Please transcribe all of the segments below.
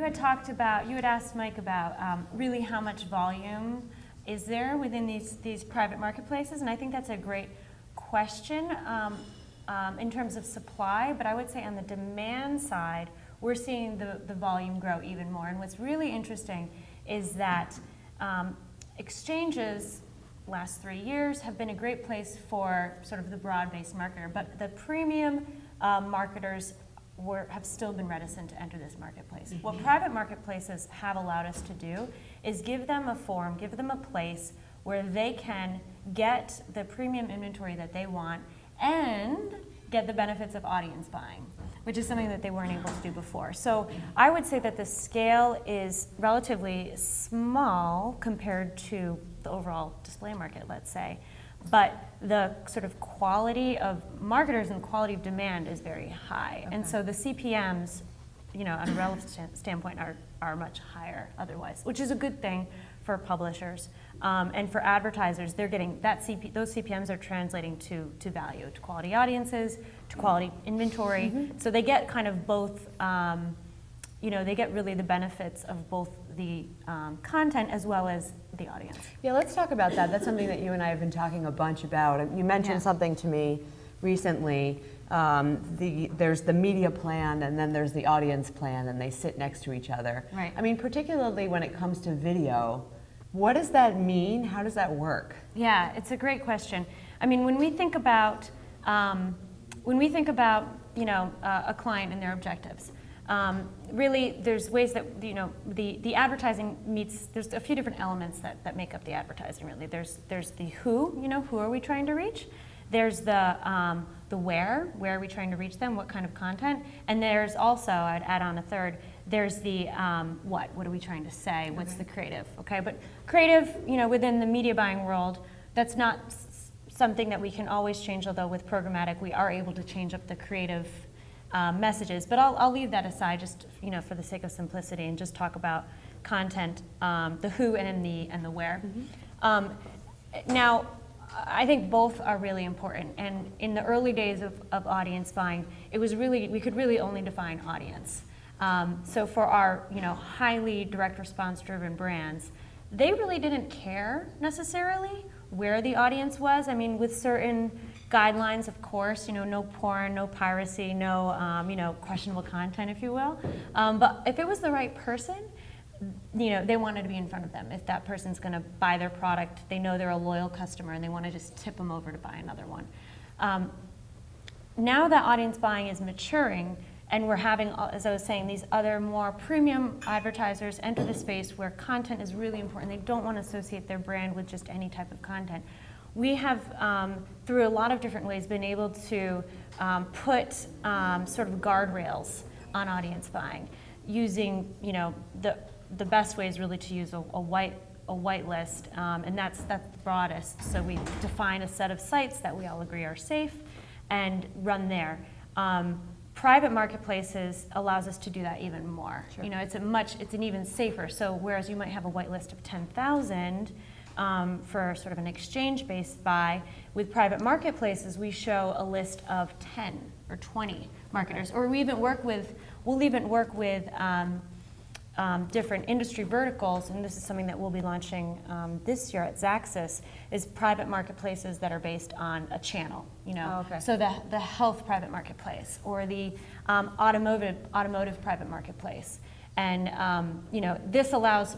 You had talked about, you had asked Mike about really how much volume is there within these private marketplaces, and I think that's a great question in terms of supply, but I would say on the demand side, we're seeing the volume grow even more. And what's really interesting is that exchanges last 3 years have been a great place for sort of the broad-based marketer, but the premium marketers have still been reticent to enter this marketplace. Mm-hmm. What private marketplaces have allowed us to do is give them a forum, give them a place where they can get the premium inventory that they want and get the benefits of audience buying, which is something that they weren't able to do before. So I would say that the scale is relatively small compared to the overall display market, let's say. But the sort of quality of marketers and quality of demand is very high. Okay. And so the CPMs, on a relative standpoint, are much higher otherwise, which is a good thing for publishers. And for advertisers, they're getting those CPMs are translating to value, to quality audiences, to quality inventory. Mm-hmm. So they get kind of both, they get really the benefits of both the content as well as the audience. Yeah, let's talk about that. That's something that you and I have been talking a bunch about. You mentioned something to me recently. There's the media plan and then there's the audience plan, and they sit next to each other. Right. I mean, particularly when it comes to video, what does that mean? How does that work? Yeah, it's a great question. I mean, when we think about a client and their objectives, really there's ways that the advertising meets. There's a few different elements that make up the advertising. Really, there's the who. Who are we trying to reach? There's the where are we trying to reach them? What kind of content? And there's also, I'd add on a third. There's the what are we trying to say? Okay. What's the creative? Okay, but creative, within the media buying world, that's not something that we can always change. Although with programmatic, we are able to change up the creative messages. But I'll leave that aside, just for the sake of simplicity, and just talk about content, the who and the where. Mm-hmm. Now, I think both are really important. And in the early days of audience buying, we could really only define audience. So for our highly direct response driven brands, they really didn't care necessarily where the audience was. I mean, with certain guidelines, of course, no porn, no piracy, no questionable content, if you will. But if it was the right person, they wanted to be in front of them. If that person's going to buy their product, they know they're a loyal customer and they want to just tip them over to buy another one. Now that audience buying is maturing, and we're having, as I was saying, these other more premium advertisers enter the space where content is really important. They don't want to associate their brand with just any type of content. We have, through a lot of different ways, been able to put sort of guardrails on audience buying, using the best way is really to use a white list, and that's the broadest. So we define a set of sites that we all agree are safe, and run there. Private marketplaces allows us to do that even more. Sure. It's an even safer. So whereas you might have a white list of 10,000 for sort of an exchange-based buy, with private marketplaces we show a list of 10 or 20 marketers. Okay. Or we'll even work with different industry verticals, and this is something that we'll be launching this year at Xaxis, is private marketplaces that are based on a channel. Okay. So the health private marketplace, or the automotive private marketplace, and this allows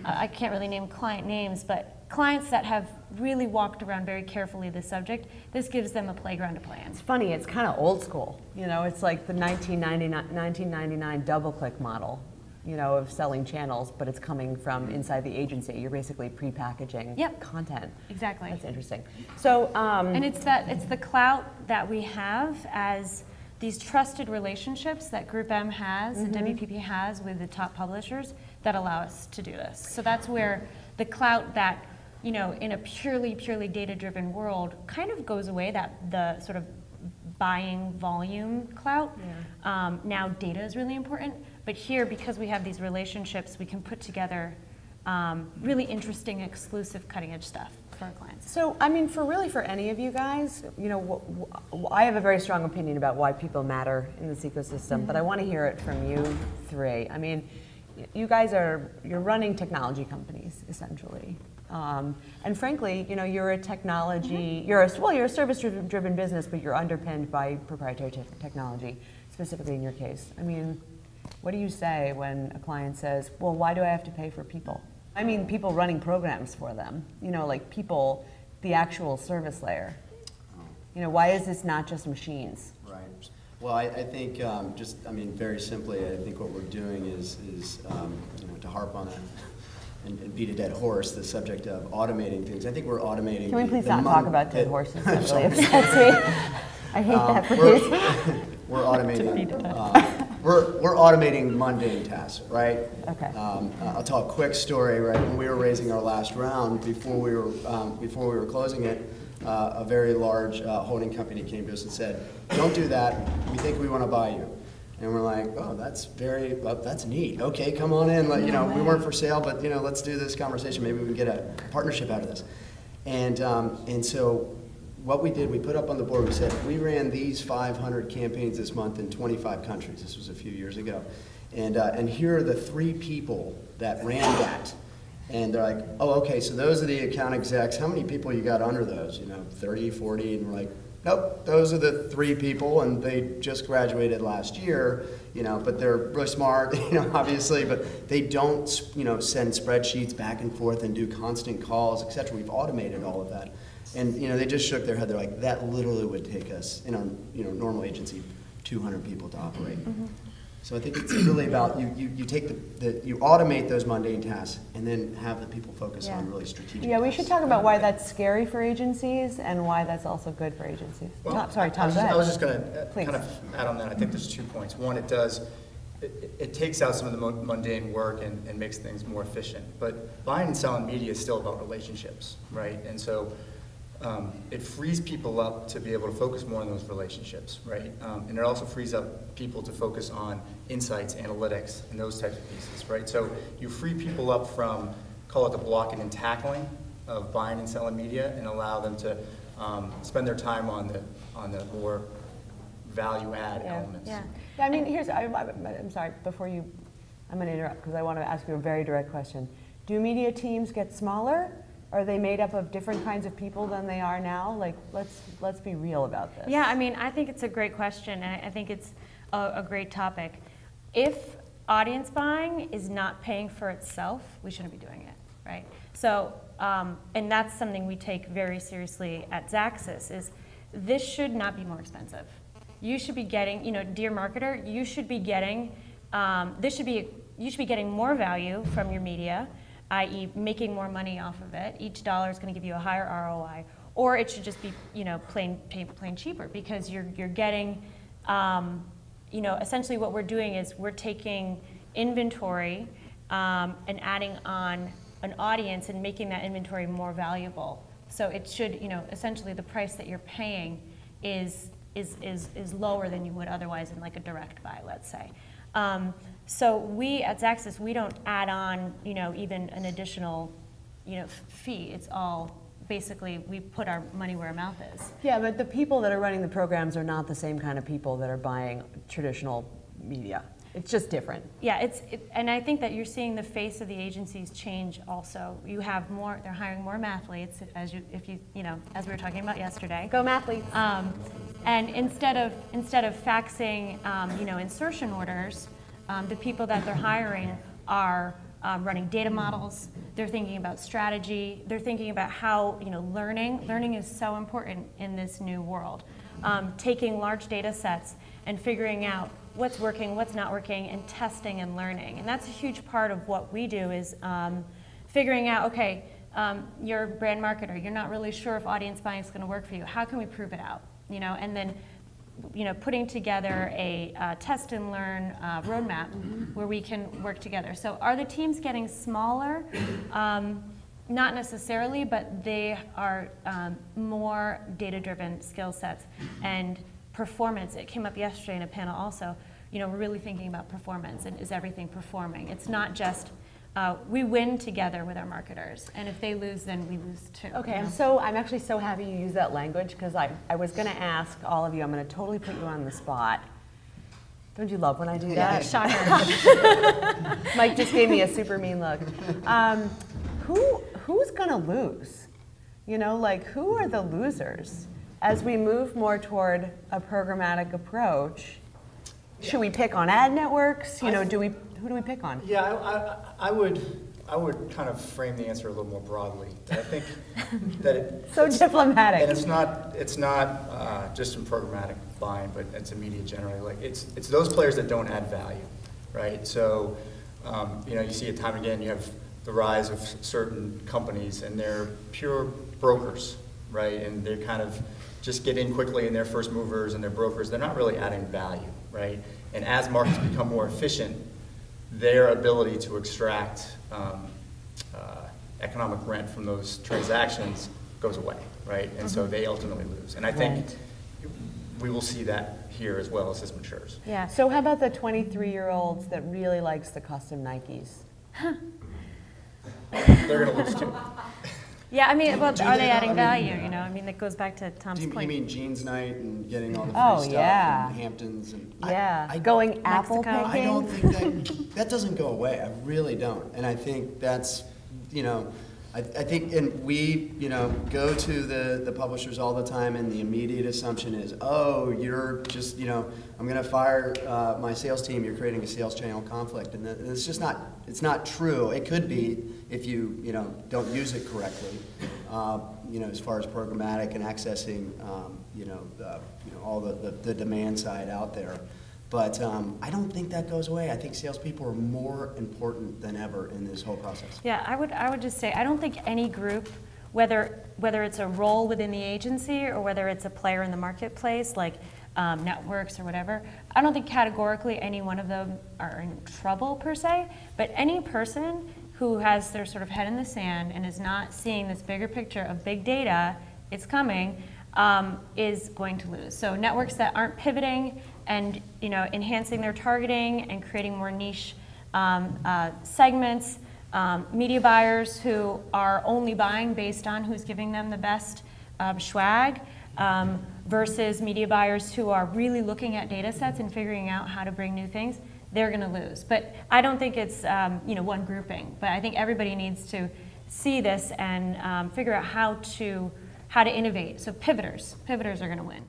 I can't really name client names, but clients that have really walked around very carefully the subject, this gives them a playground to play in. It's funny, it's kind of old school. It's like the 1999 double-click model, of selling channels, but it's coming from inside the agency. You're basically pre-packaging content. Exactly. That's interesting. So, and it's the clout that we have as these trusted relationships that Group M has, mm-hmm. and WPP has with the top publishers that allow us to do this. So that's where the clout that in a purely data-driven world kind of goes away, that the sort of buying volume clout. Yeah. Now data is really important, but here, because we have these relationships, we can put together really interesting, exclusive, cutting-edge stuff for our clients. So, I mean, for any of you guys, you know, I have a very strong opinion about why people matter in this ecosystem, but I want to hear it from you three. I mean, you guys you're running technology companies, essentially. And frankly, you know, you're a technology, you're a service-driven business, but you're underpinned by proprietary technology, specifically in your case. I mean, what do you say when a client says, well, why do I have to pay for people? I mean, people running programs for them, you know, like people, the actual service layer. You know, why is this not just machines? Right. Well, I think very simply, I think what we're doing is you know, to harp on that and beat a dead horse, the subject of automating things. I think we're automating. Can we please not talk about dead horses? That really upsets me. I hate that phrase. We're automating. We're automating mundane tasks, right? Okay. I'll tell a quick story. Right, when we were raising our last round, before we were closing it, a very large holding company came to us and said, "Don't do that. We think we want to buy you." And we're like, "Oh, that's neat. Okay, come on in. You know, we weren't for sale, but you know, let's do this conversation. Maybe we can get a partnership out of this." And so what we did, we put up on the board, we said, we ran these 500 campaigns this month in 25 countries. This was a few years ago. And here are the 3 people that ran that. And they're like, oh, okay, so those are the account execs. How many people you got under those? You know, 30, 40? And we're like, nope, those are the 3 people, and they just graduated last year, you know, but they're really smart, you know, obviously, but they don't, you know, send spreadsheets back and forth and do constant calls, et cetera. We've automated all of that. And, you know, they just shook their head. They're like, that literally would take us, in our, you know, normal agency, 200 people to operate. Mm-hmm. So I think it's really about you take you automate those mundane tasks and then have the people focus on really strategic tasks. We should talk about why that's scary for agencies and why that's also good for agencies. Well, Sorry, Tom, go ahead. I was just going to kind of add on that. I think there's 2 points. One, it takes out some of the mundane work and makes things more efficient. But buying and selling media is still about relationships, right? And so it frees people up to be able to focus more on those relationships, right? And it also frees up people to focus on insights, analytics, and those types of pieces, right? So you free people up from, call it the blocking and tackling of buying and selling media, and allow them to spend their time on the more value-add elements. Yeah, I mean, I'm sorry, I'm going to interrupt because I want to ask you a very direct question. Do media teams get smaller? Are they made up of different kinds of people than they are now? Like, let's be real about this. Yeah, I mean, I think it's a great question, and I think it's a great topic. If audience buying is not paying for itself, we shouldn't be doing it, right? So, and that's something we take very seriously at Xaxis, is this should not be more expensive. You should be getting, you know, dear marketer, you should be getting, you should be getting more value from your media, i.e. making more money off of it. Each dollar is going to give you a higher ROI, or it should just be, you know, plain cheaper, because you're getting, you know, essentially what we're doing is we're taking inventory and adding on an audience and making that inventory more valuable. So it should, you know, essentially the price that you're paying is lower than you would otherwise in like a direct buy, let's say. So we at Xaxis, we don't add on, you know, even an additional, you know, fee. It's all basically we put our money where our mouth is. Yeah, but the people that are running the programs are not the same kind of people that are buying traditional media. It's just different. Yeah, and I think that you're seeing the face of the agencies change also. You have more, they're hiring more mathletes, as we were talking about yesterday. Go mathletes. And instead of faxing, you know, insertion orders, the people that they're hiring are running data models. They're thinking about strategy. They're thinking about how, you know, learning is so important in this new world. Taking large data sets and figuring out what's working, what's not working, and testing and learning. And that's a huge part of what we do, is figuring out, okay, you're a brand marketer, you're not really sure if audience buying is going to work for you. How can we prove it out? You know, and then, you know, putting together a test and learn roadmap where we can work together. So are the teams getting smaller? Not necessarily, but they are more data-driven skill sets and performance. It came up yesterday in a panel also. You know, we're really thinking about performance, and is everything performing? It's not just we win together with our marketers, and if they lose, then we lose too. Okay, you know? I'm actually so happy you used that language, because I was going to ask all of you, I'm going to totally put you on the spot. Don't you love when I do that? Shocker. Mike just gave me a super mean look. Who's going to lose? You know, like, who are the losers? As we move more toward a programmatic approach, should we pick on ad networks? You know, who do we pick on? Yeah, I would kind of frame the answer a little more broadly. I think that So diplomatic. And it's not just in programmatic buying, but it's in media generally. Like it's those players that don't add value, right? So you know, you see it time and again. You have the rise of certain companies, and they're pure brokers, right? And they kind of just get in quickly, and they're first movers, and they're brokers. They're not really adding value, right? And as markets become more efficient, their ability to extract economic rent from those transactions goes away, right? And so they ultimately lose. And I think we will see that here as well as this matures. Yeah. So how about the 23-year-olds that really likes the custom Nikes? They're going to lose too. Yeah, I mean, well, do are they they not? adding I mean, value? You know, I mean, that goes back to Tom's You point. mean jeans night and getting all the free Oh, stuff yeah. and Hamptons and Yeah, going apple Mexico. picking. I don't think that doesn't go away. I really don't. And I think that's, you know, I think, and we, you know, go to the publishers all the time, and the immediate assumption is, oh, you're just, you know, I'm going to fire my sales team. You're creating a sales channel conflict, and it's just not. It's not true. It could be if you, you know, don't use it correctly. You know, as far as programmatic and accessing, you know, all the demand side out there. But I don't think that goes away. I think salespeople are more important than ever in this whole process. Yeah, I would just say I don't think any group, whether it's a role within the agency or whether it's a player in the marketplace, like networks or whatever, I don't think categorically any one of them are in trouble per se. But any person who has their sort of head in the sand and is not seeing this bigger picture of big data, it's coming, is going to lose. So networks that aren't pivoting and, you know, enhancing their targeting and creating more niche segments, media buyers who are only buying based on who's giving them the best swag, versus media buyers who are really looking at data sets and figuring out how to bring new things, they're going to lose. But I don't think it's you know, one grouping. But I think everybody needs to see this and figure out how to innovate. So pivoters are going to win.